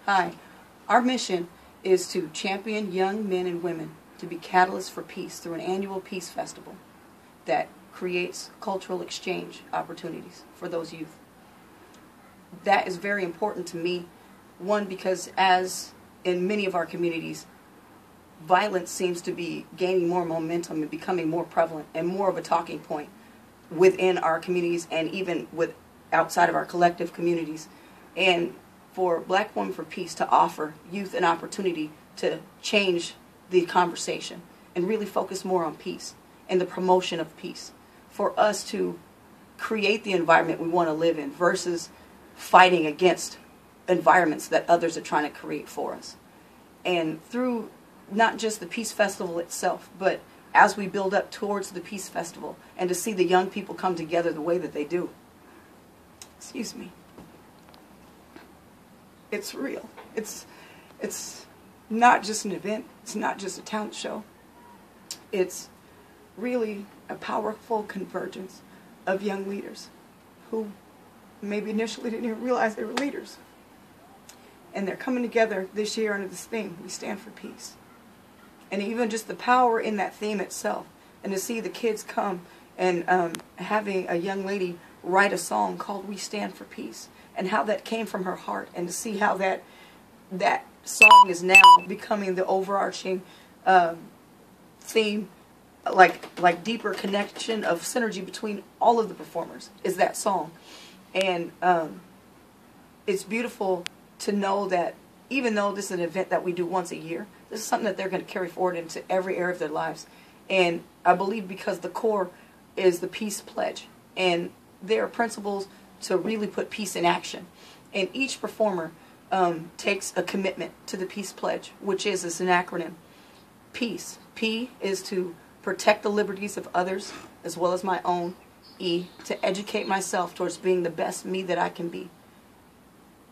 Hi. Our mission is to champion young men and women to be catalysts for peace through an annual P.E.A.C.E Festival that creates cultural exchange opportunities for those youth. That is very important to me, one, because as in many of our communities, violence seems to be gaining more momentum and becoming more prevalent and more of a talking point within our communities and even outside of our collective communities. And for Black Women for Peace to offer youth an opportunity to change the conversation and really focus more on peace and the promotion of peace, for us to create the environment we want to live in versus fighting against environments that others are trying to create for us. And through not just the P.E.A.C.E Festival itself, but as we build up towards the P.E.A.C.E Festival and to see the young people come together the way that they do, excuse me, it's real. It's not just an event. It's not just a talent show. It's really a powerful convergence of young leaders who maybe initially didn't even realize they were leaders. And they're coming together this year under this theme, We Stand for Peace. And even just the power in that theme itself, and to see the kids come and having a young lady write a song called We Stand for Peace, and how that came from her heart, and to see how that song is now becoming the overarching theme, like deeper connection of synergy between all of the performers, is that song. And it's beautiful to know that even though this is an event that we do once a year, this is something that they're going to carry forward into every area of their lives. And I believe because the core is the peace pledge, and there are principles to really put peace in action. And each performer takes a commitment to the peace pledge, which is an acronym. Peace. P is to protect the liberties of others as well as my own. E, to educate myself towards being the best me that I can be.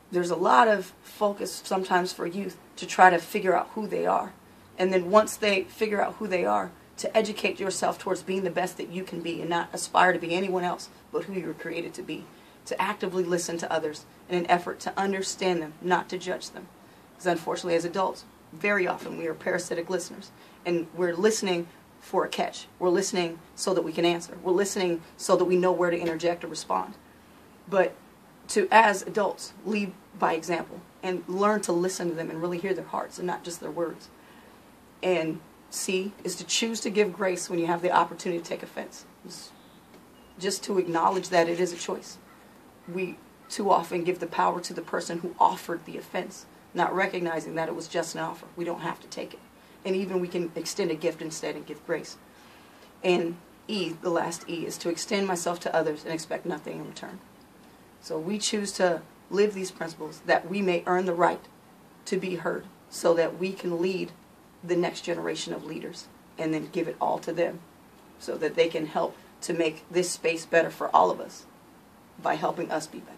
There's a lot of focus sometimes for youth to try to figure out who they are. And then once they figure out who they are, to educate yourself towards being the best that you can be and not aspire to be anyone else but who you were created to be. To actively listen to others in an effort to understand them, not to judge them. Because unfortunately as adults, very often we are parasitic listeners. And we're listening for a catch. We're listening so that we can answer. We're listening so that we know where to interject or respond. But to, as adults, lead by example and learn to listen to them and really hear their hearts and not just their words. And C is to choose to give grace when you have the opportunity to take offense. It's just to acknowledge that it is a choice. We too often give the power to the person who offered the offense, not recognizing that it was just an offer. We don't have to take it. And even we can extend a gift instead and give grace. And E, the last E, is to extend myself to others and expect nothing in return. So we choose to live these principles that we may earn the right to be heard so that we can lead the next generation of leaders and then give it all to them so that they can help to make this space better for all of us by helping us be better.